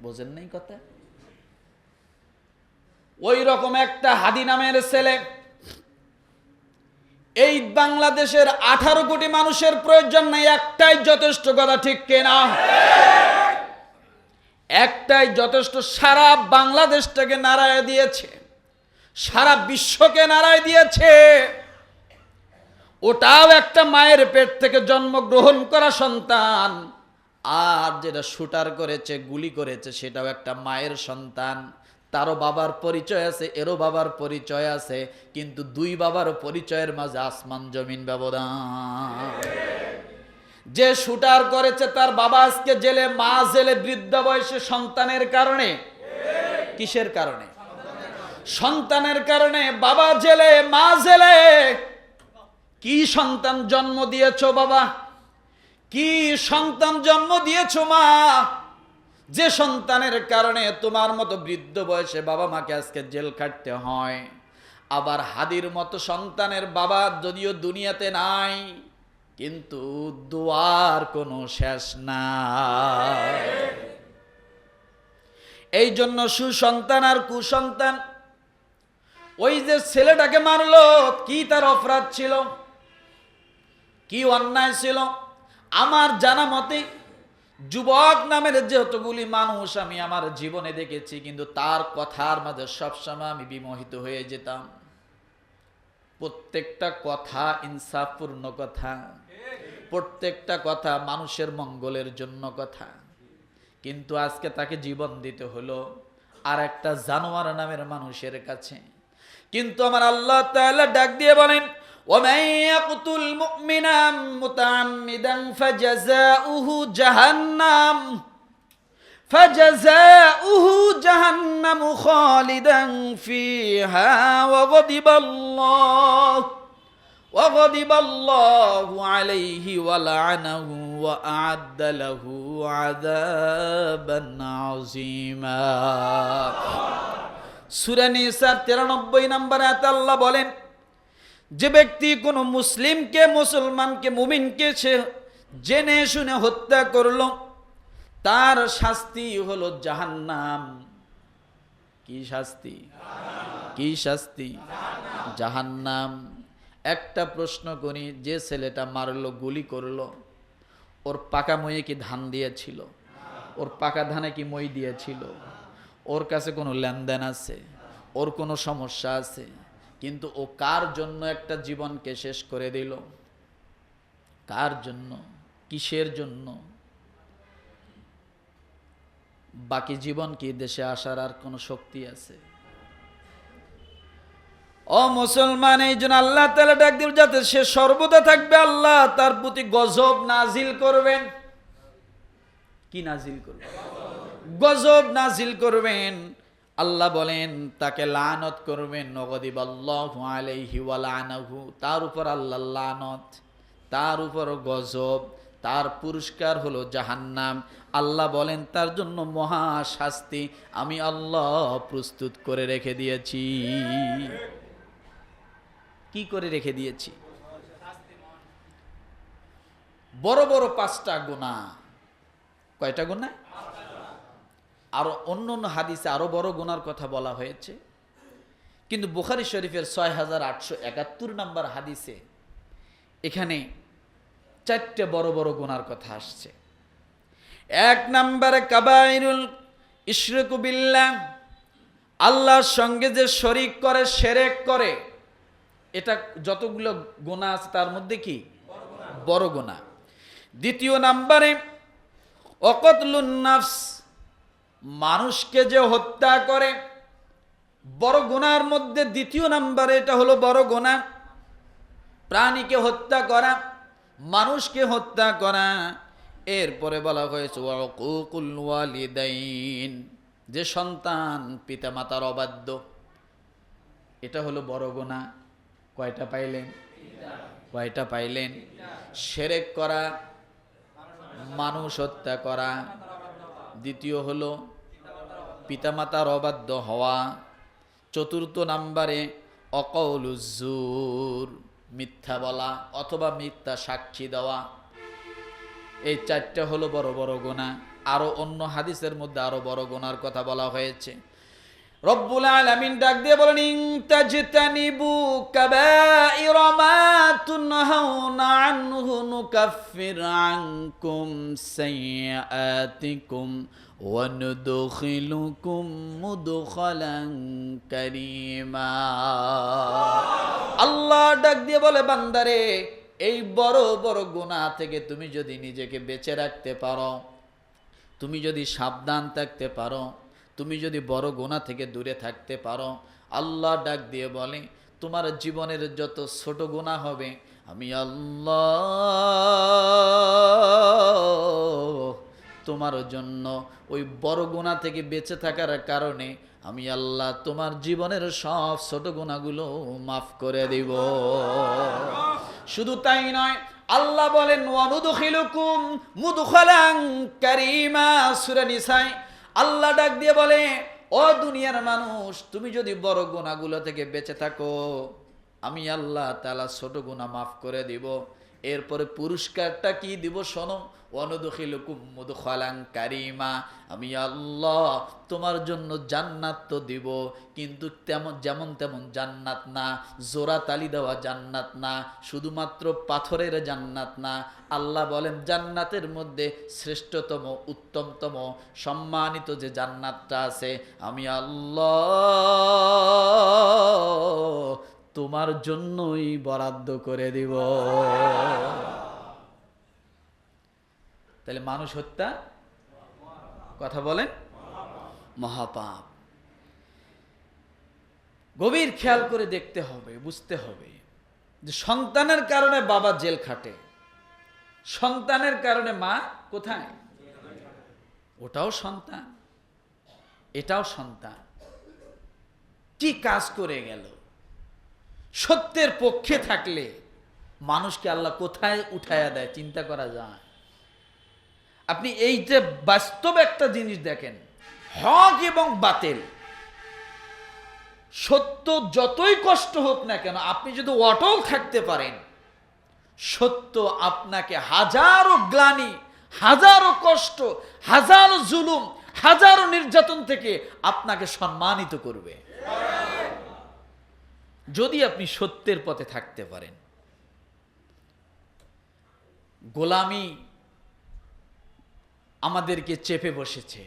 বোঝেন নাই কথা? ওই রকম একটা হাদি নামের ছেলে এই বাংলাদেশের 18 কোটি মানুষের প্রয়োজন নাই, একটাই যথেষ্ট, কথা ঠিক কিনা? একটাই যথেষ্ট, সারা বাংলাদেশটাকে নাড়ায় দিয়েছে, সারা বিশ্বকে নাড়ায় দিয়েছে। ওটাও একটা মায়ের পেট থেকে জন্মগ্রহণ করা সন্তান, আর যেটা শুটার করেছে, গুলি করেছে, সেটাও একটা মায়ের সন্তান। তারও বাবার পরিচয় আছে, এরও বাবার পরিচয় আছে, কিন্তু দুই বাবার পরিচয়ের মাঝে আসমান জমিন ব্যবধান। যে শুটার করেছে তার বাবা আজকে জেলে, মা জেলে, বৃদ্ধ বয়সে, সন্তানের কারণে। কিসের কারণে? সন্তানের কারণে। বাবা জেলে, মা জেলে। কি সন্তান জন্ম দিয়েছো বাবা, কি সন্তান জন্ম দিয়েছো মা, যে সন্তানের কারণে তোমার মতো বৃদ্ধ বয়সে বাবা মাকে আজকে জেল খাটতে হয়। আবার হাদির মতো সন্তানের বাবা যদিও দুনিয়াতে নাই, কিন্তু দোয়ার কোনো শেষ নাই। এই জন্য সুসন্তান আর কুসন্তান, ওই যে ছেলেটাকে মারলো, কি তার অপরাধ ছিল, কি অন্যায় ছিল? আমার জানা মতে যুবক নামের যতগুলি মানুষ আমি আমার জীবনে দেখেছি, কিন্তু তার কথার মাঝে সবসময় আমি বিমোহিত হয়ে যেতাম। প্রত্যেকটা কথা ইনসাফপূর্ণ কথা, প্রত্যেকটা কথা মানুষের মঙ্গলের জন্য কথা। কিন্তু আজকে তাকে জীবন দিতে হলো আর একটা জানোয়ার নামের মানুষের কাছে। কিন্তু আমার আল্লাহ তাআলা ডাক দিয়ে বলেন, وَمَن يَقْتُلْ مُؤْمِنًا مُتَعَمِّدًا فَجَزَاؤُهُ جَهَنَّمُ خَالِدًا فِيهَا وَغَضِبَ اللَّهُ عَلَيْهِ وَلَعَنَهُ وَأَعَدَّ لَهُ عَذَابًا عَظِيمًا। সূরা নিসার 93 নম্বর আয়াতে আল্লাহ বলেন, যে ব্যক্তি কোনো মুসলিমকে, মুসলমানকে, মুমিনকে সে জেনে শুনে হত্যা করলো, তার শাস্তি হলো জাহান্নাম। কি শাস্তি? কি শাস্তি? জাহান্নাম। একটা প্রশ্ন করি, যে ছেলেটা মারলো, গুলি করলো, ওর পাকা মইয়ে কি ধান দিয়েছিল? ওর পাকা ধানে কি মই দিয়েছিল? ওর কাছে কোনো লেনদেন আছে? ওর কোনো সমস্যা আছে? কিন্তু ও কার জন্য একটা জীবনকে শেষ করে দিল? কার জন্য? কিসের জন্য? বাকি জীবন কি দেশে আসার আর কোনো শক্তি আছে? ও মুসলমান, এই জন্য আল্লাহ তাআলা ডাক দিল, যাতে সে সর্বদা থাকবে, আল্লাহ তার প্রতি গজব নাজিল করবেন। কি নাজিল করবেন? গজব নাজিল করবেন। আল্লাহ বলেন তাকে লানত করবেন, নগদিবাল্লাহু আলাইহি ওয়া লানাহু, তার উপর আল্লাহ লানত, তার উপর গজব, তার পুরস্কার হলো জাহান্নাম। আল্লাহ বলেন তার জন্য মহা শাস্তি আমি আল্লাহ প্রস্তুত করে রেখে দিয়েছি। কি করে রেখে দিয়েছি? বড় বড় 5টা গুনাহ। কয়টা গুনাহ? আরো অন্য অন্য হাদিসে আরো বড় গুনার কথা বলা হয়েছে, কিন্তু বুখারী শরীফের 6871 নম্বর হাদিসে এখানে 4টে বড় বড় গুনার কথা আসছে। 1 নম্বরে কাবাইরুল ইশরিকু বিল্লাহ, আল্লাহর সঙ্গে যে শরীক করে, শিরক করে, এটা যতগুলো গুনাহ আছে তার মধ্যে কি বড় গুনাহ। 2 নম্বরে ওয়াকাতলুন নাফস, মানুষকে যে হত্যা করে, বড় গুনার মধ্যে 2 নম্বরে এটা হলো বড় গুনাহ। প্রাণীকে হত্যা করা, মানুষকে হত্যা করা। এরপরে বলা হয়েছে ওয়াকুকুল ওয়ালিদাইন, যে সন্তান পিতামাতার অবাধ্য, এটা হলো বড় গুনাহ। কয়টা পাইলেন? কয়টা পাইলেন? শিরক করা, মানুষ হত্যা করা, দ্বিতীয় হলো পিতামাতার অবাধ্য হওয়া, 4 নম্বরে অকৌলুজ জুর, মিথ্যা বলা অথবা মিথ্যা সাক্ষী দেওয়া। এই 4টে হলো বড় বড় গুনাহ। আরো অন্য হাদিসের মধ্যে আরো বড় গুনার কথা বলা হয়েছে। রব্বুল আলামিন ডাক দিয়ে বলেন, ইন তাজতানিবু কাবাইরা মা তুনহাউনা আনহু নুকাফির আনকুম সাইয়্যাতিকুম ওয়া নুদখিলুকুম মুদখালান কারীমা। আল্লাহ ডাক দিয়ে বলে, বান্দারে, এই বড় বড় গুনাহ থেকে তুমি যদি নিজেকে বেঁচে রাখতে পারো, তুমি যদি সাবধান থাকতে পারো, তুমি যদি বড় গুনাহ থেকে দূরে থাকতে পারো, আল্লাহ ডাক দিয়ে বলে তোমার জীবনের যত ছোট গুনাহ হবে আমি আল্লাহ তোমার জন্য ওই বড় গুনাহ থেকে বেঁচে থাকার কারণে আমি আল্লাহ তোমার জীবনের সব ছোট গুনাহগুলো মাফ করে দিব। শুধু তাই নয়, আল্লাহ বলেন ওয়ানুদখিলুকুম মুদখালান কারীমা, সূরা নিসায় আল্লাহ ডাক দিয়ে বলে, ও দুনিয়ার মানুষ, তুমি যদি বড় গুনাহগুলো থেকে বেঁচে থাকো আমি আল্লাহ তাআলা ছোট গুনাহ মাফ করে দিব। এরপরে পুরস্কারটা কি দিব শোনো, ওয়ানুদখিলুকুম মুদখালান কারীমা, আমি আল্লাহ তোমার জন্য জান্নাত তো দিব, কিন্তু যেমন তেমন জান্নাত না, জোড়া তালি দেওয়া জান্নাত না, শুধুমাত্র পাথরের জান্নাত না। আল্লাহ বলেন জান্নাতের মধ্যে শ্রেষ্ঠতম, উত্তমতম, সম্মানিত যে জান্নাতটা আছে আমি আল্লাহ তোমার জন্যই বরাদ্দ করে দিব। তাহলে মানুষ হত্যা, কথা বলেন, মহাপাপ। গভীর খেয়াল করে দেখতে হবে, বুঝতে হবে যে সন্তানের কারণে বাবা জেল খাটে, সন্তানের কারণে মা কোথায়, ওটাও সন্তান, এটাও সন্তান। কি কাজ করে গেল? সত্যের পক্ষে থাকলে মানুষকে আল্লাহ কোথায় উঠায়া দেয় চিন্তা করা যায়। আপনি এই যে বাস্তব একটা জিনিস দেখেন, হক এবং বাতিল, সত্য যতই কষ্ট হোক না কেন, আপনি যদি অটল থাকতে পারেন, সত্য আপনাকে হাজারো গ্লানি, হাজারো কষ্ট, হাজারো জুলুম, হাজারো নির্যাতন থেকে আপনাকে সম্মানিত করবে, যদি আপনি সত্যের পথে থাকতে পারেন। গোলামি আমাদেরকে চেপে বসেছে।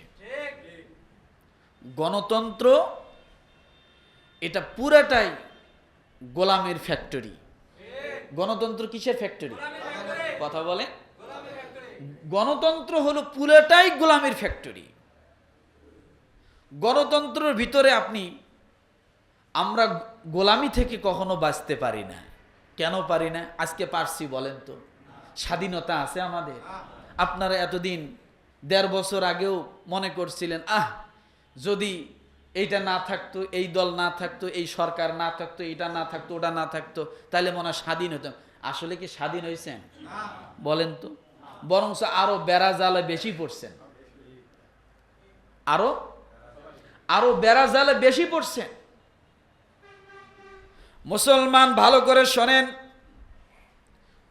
গণতন্ত্র এটা পুরাটাই গোলামের ফ্যাক্টরি। গণতন্ত্র কিসের ফ্যাক্টরি? কথা বলে, গণতন্ত্র হলো পুরাটাই গোলামের ফ্যাক্টরি। গণতন্ত্রের ভিতরে আমরা গোলামি থেকে কখনো বাঁচতে পারি না। কেন পারি না? আজকে পারছি বলেন তো? স্বাধীনতা আছে আমাদের। আপনারা এতদিন ১.৫ বছর আগেও মনে করছিলেন, যদি এইটা না থাকতো, এই দল না থাকতো, এই সরকার না থাকতো, এটা না থাকতো, ওটা না থাকতো, তাহলে মনে হয় স্বাধীন হতাম। আসলে কি স্বাধীন হয়েছেন বলেন তো? বরঞ্চ আরো বেড়া জালে বেশি পড়ছেন, আরো বেড়া জালে বেশি পড়ছেন। মুসলমান ভালো করে শোনেন,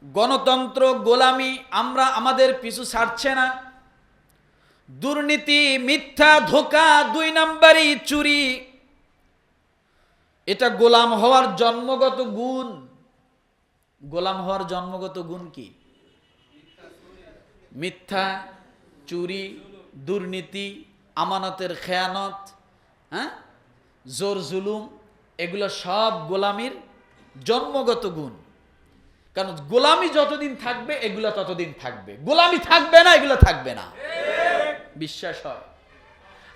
গণতন্ত্র, গোলামি আমাদের পিছু ছাড়ছে না। দুর্নীতি, মিথ্যা, ধোঁকা, ২ নাম্বারি, চুরি, এটা গোলাম হওয়ার জন্মগত গুণ। গোলাম হওয়ার জন্মগত গুণ কি? মিথ্যা, চুরি, দুর্নীতি, আমানতের খেয়ানত, জোর জুলুম, এগুলো সব গোলামির জন্মগত গুণ। কারণ গোলামি যতদিন থাকবে এগুলো ততদিন থাকবে, গোলামি থাকবে না, এগুলো থাকবে না। বিশ্বাস হয়?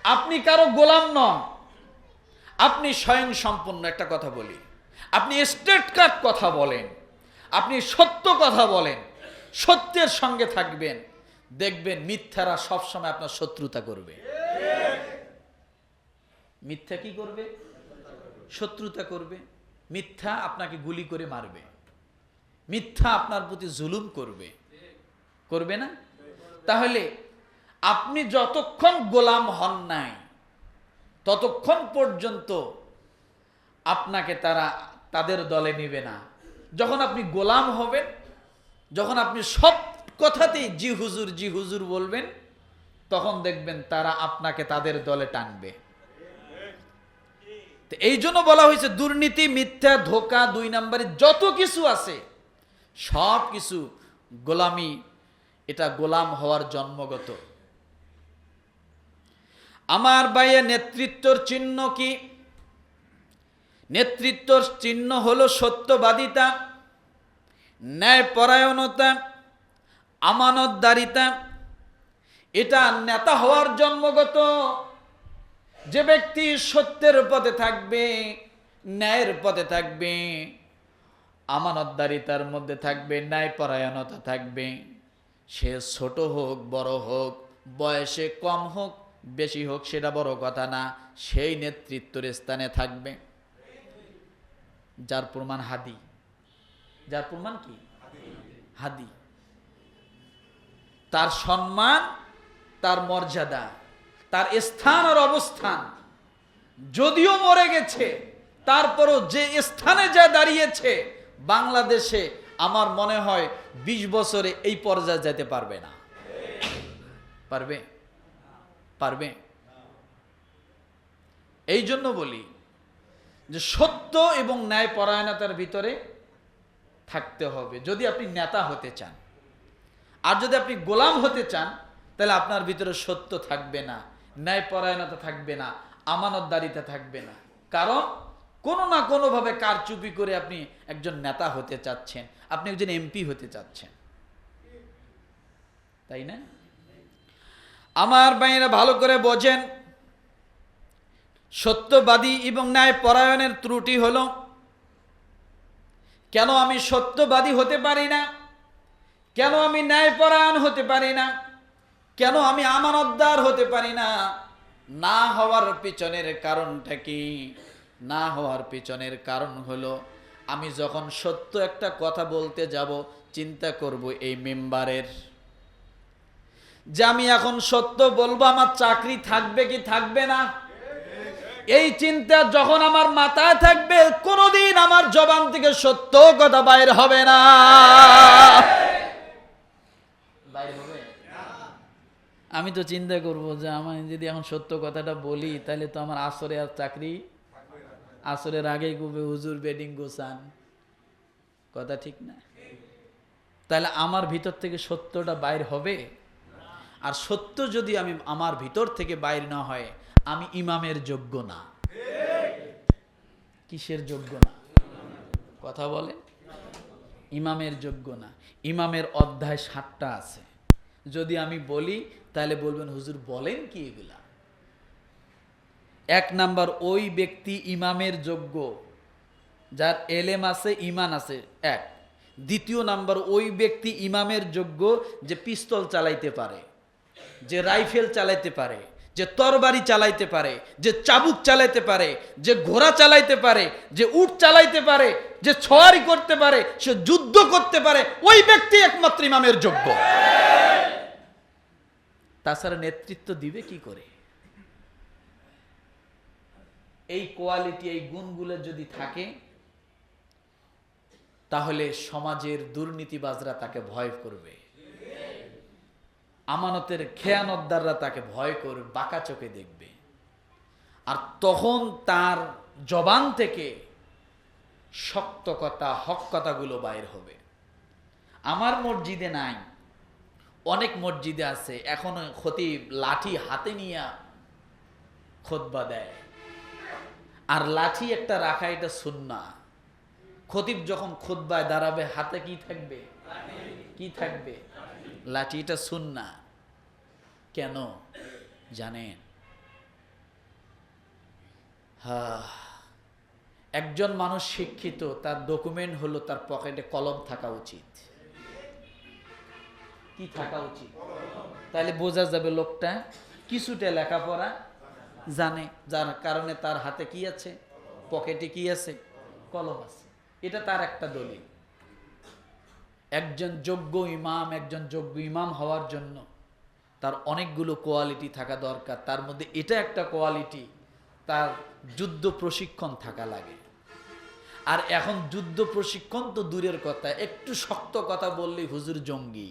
আপনি কারো গোলাম নন, আপনি স্বয়ং সম্পূর্ণ। একটা কথা বলি, আপনি স্ট্রেট কাট কথা বলেন, আপনি সত্য কথা বলেন, সত্যের সঙ্গে থাকবেন, দেখবেন মিথ্যারা সবসময় আপনার শত্রুতা করবে। মিথ্যা কি করবে? শত্রুতা করবে। মিথ্যা আপনাকে গুলি করে মারবে, মিথ্যা আপনার প্রতি জুলুম করবে, করবে না? তাহলে আপনি যতক্ষণ গোলাম হন নাই ততক্ষণ পর্যন্ত আপনাকে তাদের দলে নেবে না। যখন আপনি গোলাম হবেন, যখন আপনি সব কথাতেই জি হুজুর, জি হুজুর বলবেন, তখন দেখবেন তারা আপনাকে তাদের দলে টানবে। তো এই জন্য বলা হয়েছে দুর্নীতি, মিথ্যা, ধোঁকা, 2 নম্বরে যত কিছু আছে সব কিছু গোলামি, এটা গোলাম হওয়ার জন্মগত। আমার ভাইয়ে নেতৃত্বর চিহ্ন কি? নেতৃত্বর চিহ্ন হলো সত্যবাদিতা, ন্যায়পরায়ণতা, আমানতদারিতা। এটা নেতা হওয়ার জন্মগত। যে ব্যক্তি সত্যের পথে থাকবে, ন্যায়ের পথে থাকবে, আমানতদারিতার মধ্যে থাকবে, ন্যায়পরায়ণতা থাকবে, সে ছোট হোক বড় হোক, বয়সে কম হোক বেশি হোক সেটা বড় কথা না, সেই নেতৃত্বের স্থানে থাকবে। যার প্রমাণ হাদি। যার প্রমাণ কি? হাদি। তার সম্মান, তার মর্যাদা, তার স্থান আর অবস্থান, যদিও মরে গেছে তারপরও যে স্থানে যা দাঁড়িয়েছে বাংলাদেশে, আমার মনে হয় 20 বছরে এই পর্যায়ে যেতে পারবে না। পারবে? পারবে? এই জন্য বলি যে সত্য এবং ন্যায়পরায়ণতার ভিতরে থাকতে হবে যদি আপনি নেতা হতে চান। আর যদি আপনি গোলাম হতে চান তাহলে আপনার ভিতরে সত্য থাকবে না, ন্যায়পরায়ণতা থাকবে না, আমানতদারিতা থাকবে না। কারণ কোনো না কোনোভাবে কারচুপি করে আপনি একজন নেতা হতে চাচ্ছেন, আপনি একজন এমপি হতে চাচ্ছেন, তাই না? আমার ভাইয়েরা ভালো করে বোঝেন, সত্যবাদী এবং ন্যায়পরায়ণের ত্রুটি হলো, কেন আমি সত্যবাদী হতে পারি না, কেন আমি ন্যায়পরায়ণ হতে পারি না, কেন আমি আমানতদার হতে পারি না? না হওয়ার পিছনের কারণটা কি? না হওয়ার পিছনের কারণ হলো, আমি যখন সত্য একটা কথা বলতে যাব চিন্তা করব এই মেম্বারের, যে আমি এখন সত্য বলবো আমার চাকরি থাকবে কি থাকবে না, এই চিন্তা যখন আমার মাথায় থাকবে কোনোদিন আমার জবান থেকে সত্য কথা বাইর হবে না। বাইর হবে? আমি তো চিন্তা করব যে আমি যদি এখন সত্য কথাটা বলি তাহলে তো আমার আসরে আর চাকরি, আসরের আগেই কবে হুজুর বেডিং গোছান, কথা ঠিক না? তাহলে আমার ভিতর থেকে সত্যটা বাইর হবে? আর সত্য যদি আমি আমার ভিতর থেকে বাইর না হয়, আমি ইমামের যোগ্য না। কিসের যোগ্য না? কথা বলে। ইমামের যোগ্য না। ইমামের অধ্যায় 7টা আছে, যদি আমি বলি তাহলে বলবেন হুজুর বলেন কি এগুলা? 1 নাম্বার, ওই ব্যক্তি ইমামের যোগ্য যার এলেম আছে, ইমান আছে, 1। 2 নাম্বার, ওই ব্যক্তি ইমামের যোগ্য যে পিস্তল চালাইতে পারে, যে রাইফেল চালাইতে পারে, যে তরবারি চালাইতে পারে, যে চাবুক চালাইতে পারে, যে ঘোড়া চালাইতে পারে, যে উট চালাইতে পারে, যে ছোয়ারি করতে পারে, সে যুদ্ধ করতে পারে, ওই ব্যক্তি একমাত্র ইমামের যোগ্য। তাছাড়া নেতৃত্ব দিবে কি করে? এই কোয়ালিটি, এই গুণগুলো যদি থাকে তাহলে সমাজের দুর্নীতিবাজরা তাকে ভয় করবে, আমানতের খেয়ানতদাররা তাকে ভয় করে বাঁকা চোখে দেখবে, আর তখন তার জবান থেকে শক্ত কথা, হক কথাগুলো বাইর হবে। আমার মসজিদে নাই, অনেক মসজিদে আছে, এখনো খতিব লাঠি হাতে নিয়ে খুতবা দেয়, আর লাঠি একটা রাখা এটা সুন্নাহ। খতিব যখন খুতবায় দাঁড়াবে হাতে কি থাকবে? কি থাকবে? লাঠি। এটা সুন্নাহ। কেন জানেন? একজন মানুষ শিক্ষিত, তার ডকুমেন্ট হলো তার পকেটে কলম থাকা উচিত। কি থাকা উচিত? তাহলে বোঝা যাবে লোকটা কিছুটা লেখাপড়া জানে, যার কারণে তার হাতে কি আছে? পকেটে কি আছে? কলম আছে। এটা তার একটা দলিল। একজন যোগ্য ইমাম হওয়ার জন্য তার অনেকগুলো কোয়ালিটি থাকা দরকার। তার মধ্যে এটা একটা কোয়ালিটি, তার যুদ্ধ প্রশিক্ষণ থাকা লাগে। আর এখন যুদ্ধ প্রশিক্ষণ তো দূরের কথা, একটু শক্ত কথা বললেই হুজুর জঙ্গি।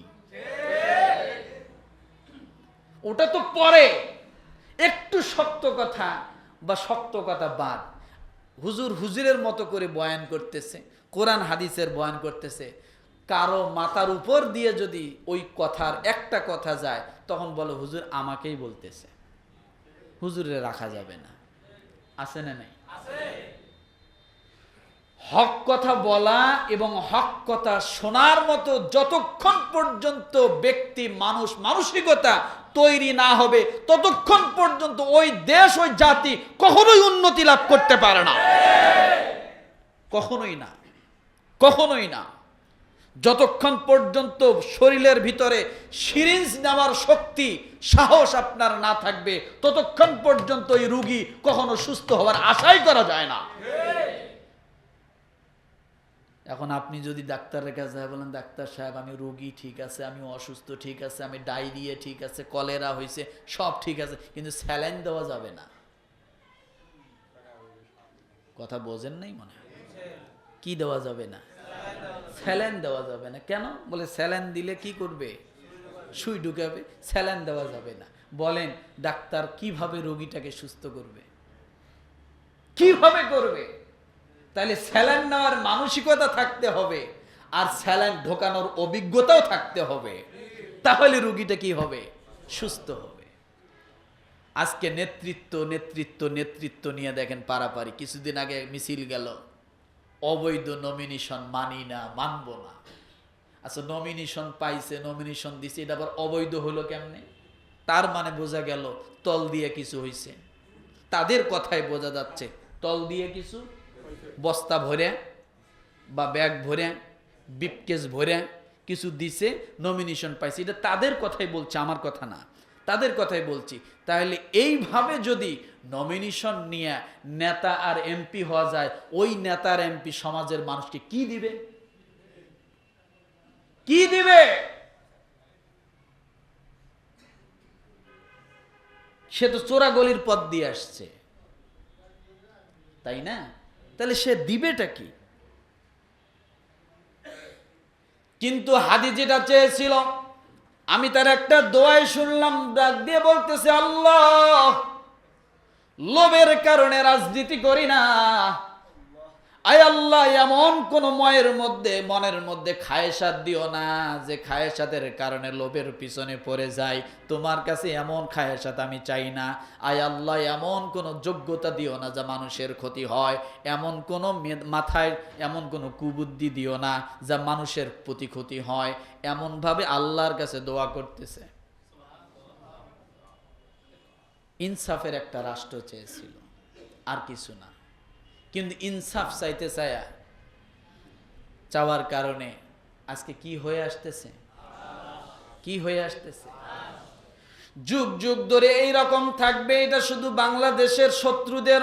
ওটা তো পরে, একটু শক্ত কথা বা শক্ত কথা বাদ। হুজুর হুজুরের মতো করে বয়ান করতেছে, কোরআন হাদিসের বয়ান করতেছে, কারো মাথার উপর দিয়ে যদি ওই কথার একটা কথা যায়, তখন বলো হুজুর আমাকেই বলতেছে, হুজুরে রাখা যাবে না। আছে না নাই? হক কথা বলা এবং হক কথা শোনার মতো যতক্ষণ পর্যন্ত ব্যক্তি মানুষ মানসিকতা তৈরি না হবে, ততক্ষণ পর্যন্ত ওই দেশ ওই জাতি কখনোই উন্নতি লাভ করতে পারে না। কখনোই না, কখনোই না। যতক্ষণ পর্যন্ত শরীরের ভিতরে সিরিঞ্জ নেওয়ার শক্তি সাহস আপনার না থাকবে, ততক্ষণ পর্যন্ত ওই রোগী কখনো সুস্থ হওয়ার আশাই করা যায় না। এখন আপনি যদি ডাক্তারের কাছে বলেন, ডাক্তার সাহেব আমি রোগী ঠিক আছে, আমি অসুস্থ ঠিক আছে, আমি ডায়রিয়া ঠিক আছে, কলেরা হয়েছে, সব ঠিক আছে, কিন্তু স্যালাইন দেওয়া যাবে না। কথা বোঝেন নাই মনে হয়? কি দেওয়া যাবে না? স্যালাইন দেওয়া যাবে না। কেন? বলে স্যালাইন দিলে কি করবে? সুই ঢুকাবে, স্যালাইন দেওয়া যাবে না। বলেন ডাক্তার কিভাবে রোগীটাকে সুস্থ করবে? কিভাবে করবে? তাহলে স্যালাইন নেওয়ার মানসিকতা থাকতে হবে, আর স্যালাইন ঢোকানোর অভিজ্ঞতাও থাকতে হবে, তাহলে রোগীটা কি হবে? সুস্থ হবে। আজকে নেতৃত্ব নেতৃত্ব নেতৃত্ব নিয়ে দেখেন পারাপারি। কিছুদিন আগে মিছিল গেল, অবৈধ নমিনেশন মানি না, মানব না। আচ্ছা নমিনেশন পাইছে, নমিনেশন দিছে, এটা আবার অবৈধ হলো কেমনে? তার মানে বোঝা গেল তল দিয়ে কিছু হইছে। তাদের কথাই বোঝা যাচ্ছে তল দিয়ে কিছু, বস্তা ভরে বা ব্যাগ ভরে, বিপকেস ভরে কিছু দিছে, নমিনেশন পাইছে। এটা তাদের কথাই বলছে, আমার কথা না, তাদের কথাই বলছি। তাহলে এইভাবে যদি নমিনেশন নিয়ে নেতা আর এমপি হওয়া যায়, ওই নেতার এমপি সমাজের মানুষকে কি দিবে? কি দিবে? সে তো চোরাগলির পথ দিয়ে আসছে, তাই না? তাহলে সে দিবেটা কি? কিন্তু হাদি যেটা চেয়েছিল, আমি তার একটা দোয়াই শুনলাম, ডাক দিয়ে বলতেছে, আল্লাহ লোভের কারণে রাজনীতি করি না। আয় আল্লাহ এমন কোন মনের মধ্যে খায়েশাত দিও না, যে খায়েশাতের কারণে লোভের পিছনে পড়ে যায়। তোমার কাছে এমন খায়েশাত আমি চাই না। আয় আল্লাহ এমন কোন যোগ্যতা দিও না যা মানুষের ক্ষতি হয়, এমন কোন মাথায় এমন কোন কুবুদ্ধি দিও না যা মানুষের প্রতি ক্ষতি হয়। এমন ভাবে আল্লাহর কাছে দোয়া করতেছে। ইনসাফের একটা রাষ্ট্র চেয়েছিল, আর কিছু না। কিন্তু ইনসাফ চাইতে চাওয়ার কারণে আজকে কি হয়ে আসতেছে? কি হয়ে আসতেছে? যুগ যুগ ধরে এই রকম থাকবে, এটা শুধু বাংলাদেশের শত্রুদের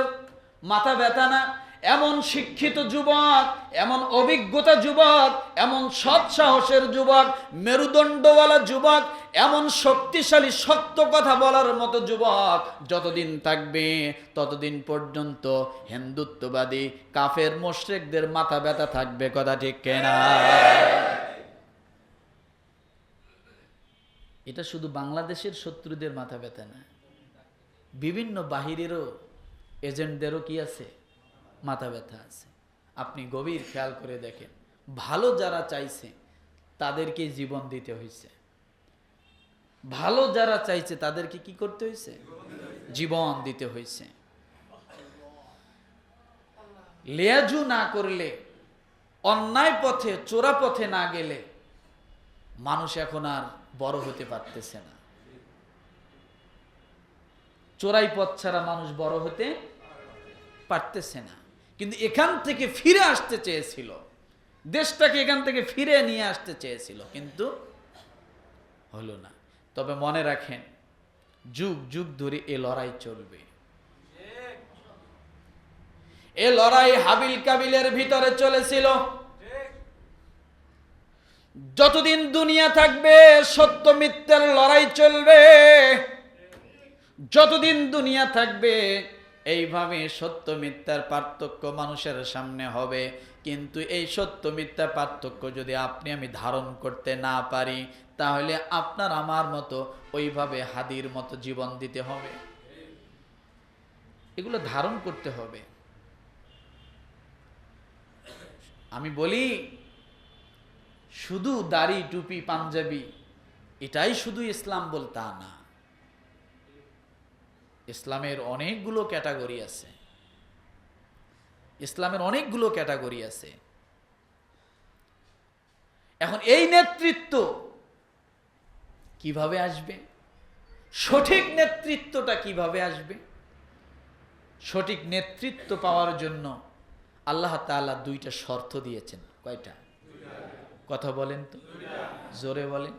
মাথা ব্যথা না। এমন শিক্ষিত যুবক, এমন অভিজ্ঞতা যুবক, এমন সৎ সাহসের যুবক, মেরুদণ্ডওয়ালা যুবক, এমন শক্তিশালী সত্য কথা বলার মতো যুবক যতদিন থাকবে, ততদিন পর্যন্ত হিন্দুত্ববাদী কাফের মুশরিকদের মাথা ব্যথা থাকবে। কথা ঠিক কিনা? এটা শুধু বাংলাদেশের শত্রুদের মাথা ব্যথা না, বিভিন্ন বাহিরেরও এজেন্টদেরও কি আছে? মাথা ব্যথা আছে। আপনি গভীর খেয়াল করে দেখেন, ভালো যারা চাইছে তাদেরকে জীবন দিতে হয়েছে। ভালো যারা চাইছে তাদেরকে কি করতে হয়েছে? জীবন দিতে হয়েছে। লেয়াজু না করলে, অন্যায় পথে চোরা পথে না গেলে মানুষ এখন আর বড় হতে পারতেছে না। চোরাই পথ ছাড়া মানুষ বড় হতে পারতেছে না। কিন্তু এখান থেকে ফিরে আসতে চেয়েছিল, দেশটাকে এখান থেকে ফিরে নিয়ে আসতে চেয়েছিল, কিন্তু হলো না। তবে মনে রাখেন, যুগ যুগ ধরে এ লড়াই চলবে। এ লড়াই হাবিল কাবিলের ভিতরে চলেছিল। যতদিন দুনিয়া থাকবে সত্য মিথ্যার লড়াই চলবে। যতদিন দুনিয়া থাকবে এইভাবে সত্য মিথ্যার পার্থক্য মানুষের সামনে হবে। কিন্তু এই সত্য মিথ্যার পার্থক্য যদি আপনি আমি ধারণ করতে না পারি, তাহলে আপনার আমার মতো ওইভাবে হাদির মতো জীবন দিতে হবে। এগুলো ধারণ করতে হবে। আমি বলি, শুধু দাড়ি টুপি পাঞ্জাবি এটাই শুধু ইসলাম বল তা না। ইসলামের অনেকগুলো ক্যাটাগরি আছে। ইসলামের অনেকগুলো ক্যাটাগরি আছে। এখন এই নেতৃত্ব কিভাবে আসবে? সঠিক নেতৃত্বটা কিভাবে আসবে? সঠিক নেতৃত্ব পাওয়ার জন্য আল্লাহ তাআলা দুইটা শর্ত দিয়েছেন। কয়টা? কথা বলেন তো, জোরে বলেন।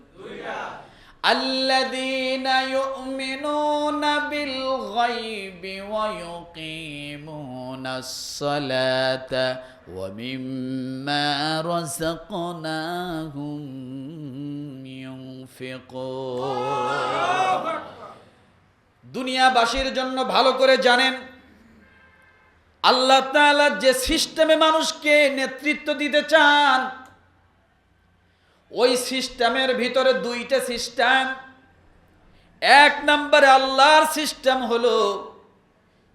আল্লাযীনা ইউমিনুনা বিল গায়বি ওয়া ইউকিমুনাস সালাতা ওয়া মিম্মা রাযাকনাহুম ইউনফিকুন। দুনিয়াবাসীর জন্য ভালো করে জানেন, আল্লাহ তাআলা যে সিস্টেমে মানুষকে নেতৃত্ব দিতে চান, ওই সিস্টেমের ভিতরে দুইটা সিস্টেম। এক নম্বরে আল্লাহর সিস্টেম হলো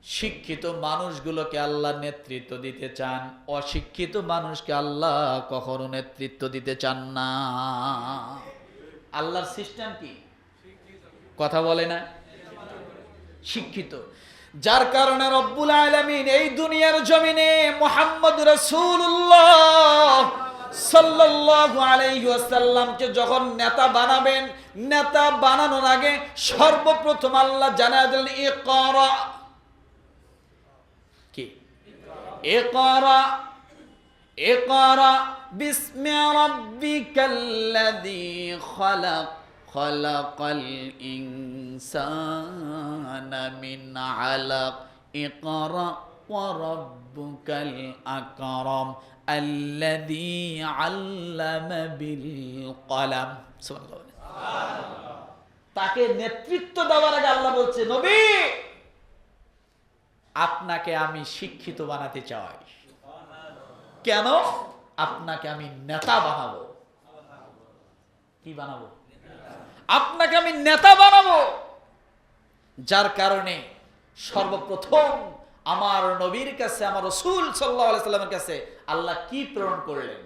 শিক্ষিত মানুষগুলোকে আল্লাহ নেতৃত্ব দিতে চান, অশিক্ষিত মানুষকে আল্লাহ কখনো নেতৃত্ব দিতে চান না। আল্লাহর সিস্টেম কি? কথা বলে না, শিক্ষিত। যার কারণে রব্বুল আলামিন এই দুনিয়ার জমিনে মুহাম্মদ রাসূলুল্লাহ সাল্লাল্লাহু আলাইহি ওয়াসাল্লামকে যখন নেতা বানাবেন, নেতা বানানোর আগে সর্বপ্রথম আল্লাহ জানায় দিলেন ইকরা। কি? ইকরা, ইকরা বিসমি রাব্বিকাল্লাযী খালাক, খালাকাল ইনসানা মিন আলাক, ইকরা ওয়া রাব্বুকাল আকরাম আল্লাযী আল্লামা বিল কলম। সুবহানাল্লাহ। তাকে নেতৃত্ব দেওয়ার আগে আল্লাহ বলছে, নবী আপনাকে আমি শিক্ষিত বানাতে চাই। কেন? আপনাকে আমি নেতা বানাবো। কি বানাবো? আপনাকে আমি নেতা বানাবো। যার কারণে সর্বপ্রথম আমার নবীর কাছে, আমার রাসূল সাল্লাল্লাহু আলাইহি ওয়াসাল্লামের কাছে আল্লাহ কি প্রেরণ করলেন?